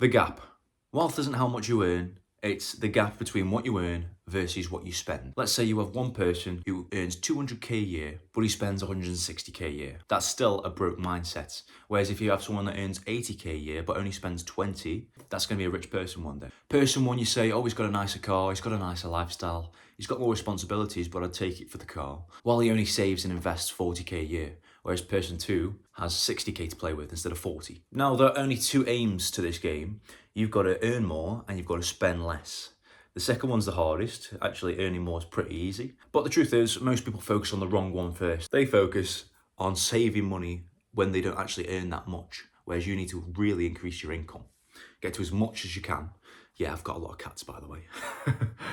The gap. Wealth isn't how much you earn, it's the gap between what you earn versus what you spend. Let's say you have one person who earns 200k a year, but he spends 160k a year. That's still a broke mindset. Whereas if you have someone that earns 80k a year, but only spends 20, that's gonna be a rich person one day. Person one, you say, oh, he's got a nicer car, he's got a nicer lifestyle, he's got more responsibilities, but I'd take it for the car. While he only saves and invests 40k a year. Whereas person two has 60k to play with instead of 40. Now, there are only two aims to this game. You've got to earn more and you've got to spend less. The second one's the hardest. Actually, earning more is pretty easy. But the truth is, most people focus on the wrong one first. They focus on saving money when they don't actually earn that much, whereas you need to really increase your income. Get to as much as you can. Yeah, I've got a lot of cats, by the way.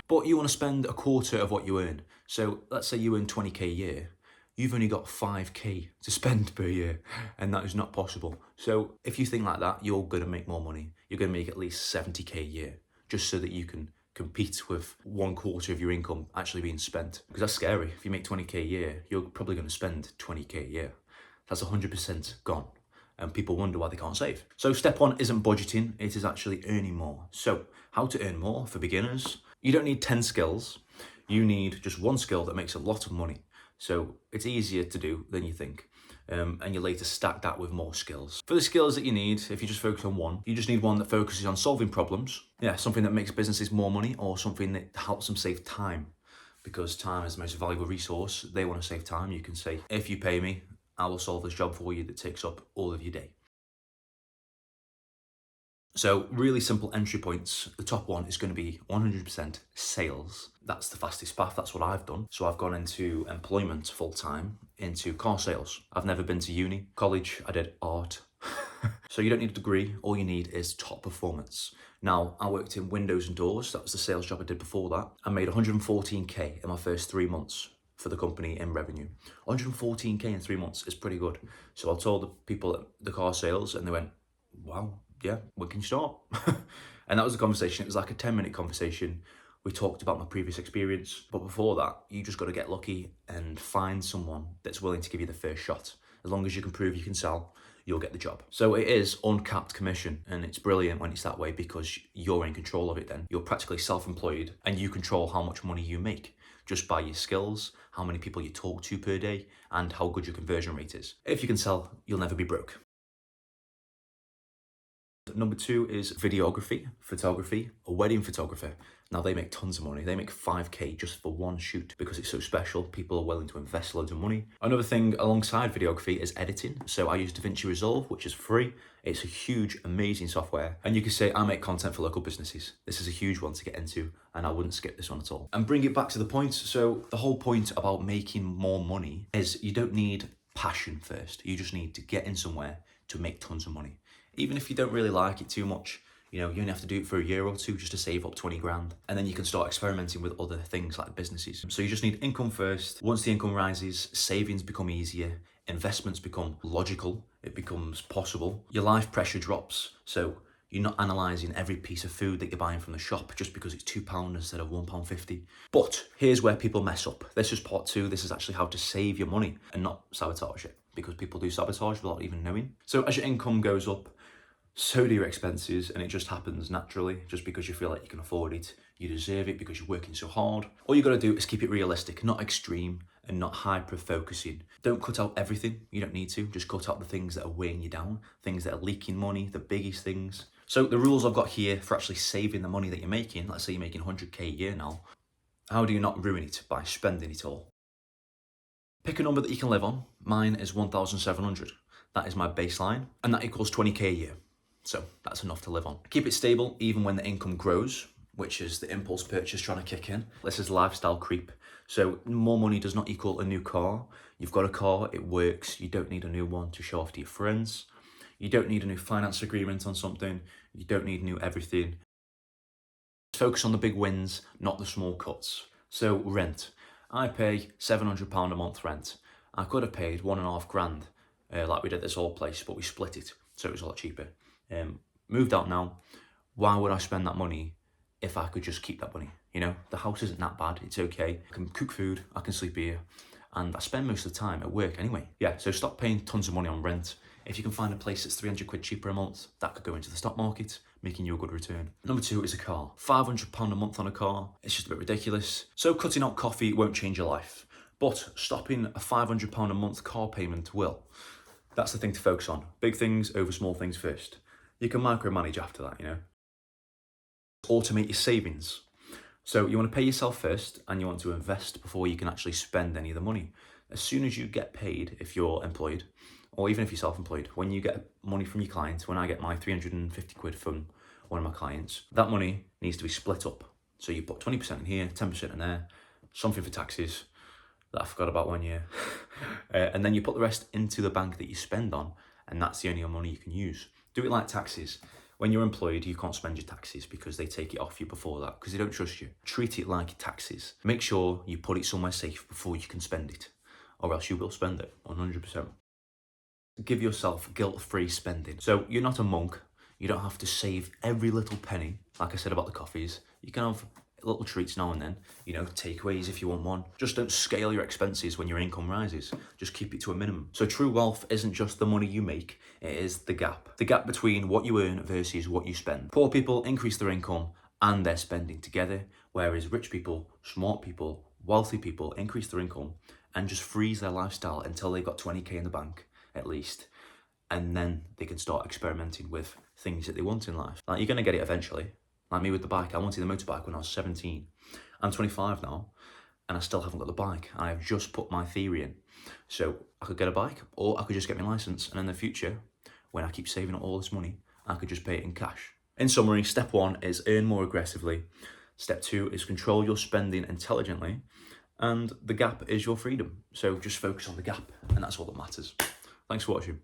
But you want to spend a quarter of what you earn. So let's say you earn 20k a year. You've only got 5k to spend per year, and that is not possible. So if you think like that, you're gonna make more money. You're gonna make at least 70k a year, just so that you can compete with 1/4 of your income actually being spent. Because that's scary. If you make 20k a year, you're probably gonna spend 20k a year. That's 100% gone. And people wonder why they can't save. So step one isn't budgeting, it is actually earning more. So how to earn more for beginners? You don't need 10 skills. You need just one skill that makes a lot of money. So it's easier to do than you think. And you later stack that with more skills. For the skills that you need, if you just focus on one, you just need one that focuses on solving problems. Yeah, something that makes businesses more money, or something that helps them save time. Because time is the most valuable resource. They want to save time. You can say, if you pay me, I will solve this job for you that takes up all of your day. So really simple entry points. The top one is going to be 100% sales. That's the fastest path. That's what I've done. So I've gone into employment full time into car sales. I've never been to uni. College, I did art. So you don't need a degree. All you need is top performance. Now, I worked in windows and doors. That was the sales job I did before that. I made 114k in my first 3 months for the company in revenue. 114k in 3 months is pretty good. So I told the people at the car sales and they went, wow, yeah, when can you start? And that was a conversation. It was like a 10-minute conversation. We talked about my previous experience. But before that, you just got to get lucky and find someone that's willing to give you the first shot. As long as you can prove you can sell, you'll get the job. So it is uncapped commission, and it's brilliant when it's that way because you're in control of it then. You're practically self-employed and you control how much money you make just by your skills, how many people you talk to per day, and how good your conversion rate is. If you can sell, you'll never be broke. Number two is videography, photography, a wedding photographer. Now they make tons of money. They make 5k just for one shoot because it's so special. People are willing to invest loads of money. Another thing alongside videography is editing. So I use DaVinci Resolve, which is free. It's a huge, amazing software. And you can say, I make content for local businesses. This is a huge one to get into, and I wouldn't skip this one at all. And bring it back to the point. So the whole point about making more money is you don't need passion first. You just need to get in somewhere to make tons of money. Even if you don't really like it too much, you only have to do it for a year or two just to save up 20 grand. And then you can start experimenting with other things like businesses. So you just need income first. Once the income rises, savings become easier, investments become logical, it becomes possible. Your life pressure drops. So you're not analysing every piece of food that you're buying from the shop just because it's £2 instead of £1.50. But here's where people mess up. This is part two. This is actually how to save your money and not sabotage it, because people do sabotage without even knowing. So as your income goes up, so do your expenses, and it just happens naturally just because you feel like you can afford it. You deserve it because you're working so hard. All you got to do is keep it realistic, not extreme and not hyper-focusing. Don't cut out everything. You don't need to. Just cut out the things that are weighing you down, things that are leaking money, the biggest things. So the rules I've got here for actually saving the money that you're making, let's say you're making 100k a year now, how do you not ruin it by spending it all? Pick a number that you can live on. Mine is 1,700. That is my baseline, and that equals 20k a year. So that's enough to live on. Keep it stable even when the income grows, which is the impulse purchase trying to kick in. This is lifestyle creep. So more money does not equal a new car. You've got a car, it works. You don't need a new one to show off to your friends. You don't need a new finance agreement on something. You don't need new everything. Focus on the big wins, not the small cuts. So rent. I pay £700 a month rent. I could have paid £1.5 grand like we did at this old place, but we split it, so it was a lot cheaper. Moved out now. Why would I spend that money if I could just keep that money? The house isn't that bad. It's okay. I can cook food. I can sleep here. And I spend most of the time at work anyway. Yeah, so stop paying tons of money on rent. If you can find a place that's 300 quid cheaper a month, that could go into the stock market. making you a good return. Number 2 is a car. £500 a month on a car, it's just a bit ridiculous. So cutting out coffee won't change your life, but stopping a £500 a month car payment will. That's the thing to focus on. Big things over small things first. You can micromanage after that, you know. Automate your savings. So you want to pay yourself first and you want to invest before you can actually spend any of the money. As soon as you get paid, if you're employed, or even if you're self-employed, when you get money from your clients, when I get my 350 quid from one of my clients, that money needs to be split up. So you put 20% in here, 10% in there, something for taxes that I forgot about 1 year. And then you put the rest into the bank that you spend on, and that's the only money you can use. Do it like taxes. When you're employed, you can't spend your taxes because they take it off you before that, because they don't trust you. Treat it like taxes. Make sure you put it somewhere safe before you can spend it, or else you will spend it 100%. Give yourself guilt-free spending. So you're not a monk. You don't have to save every little penny. Like I said about the coffees, you can have little treats now and then, you know, takeaways if you want one. Just don't scale your expenses when your income rises. Just keep it to a minimum. So true wealth isn't just the money you make, it is the gap. The gap between what you earn versus what you spend. Poor people increase their income and their spending together, whereas rich people, smart people, wealthy people increase their income and just freeze their lifestyle until they've got 20k in the bank, at least. And then they can start experimenting with things that they want in life. Like, you're gonna get it eventually. Like me with the bike, I wanted the motorbike when I was 17. I'm 25 now, and I still haven't got the bike. I have just put my theory in. So I could get a bike, or I could just get my license, and in the future, when I keep saving up all this money, I could just pay it in cash. In summary, step 1 is earn more aggressively. Step 2 is control your spending intelligently. And the gap is your freedom. So just focus on the gap, and that's all that matters. Thanks for watching.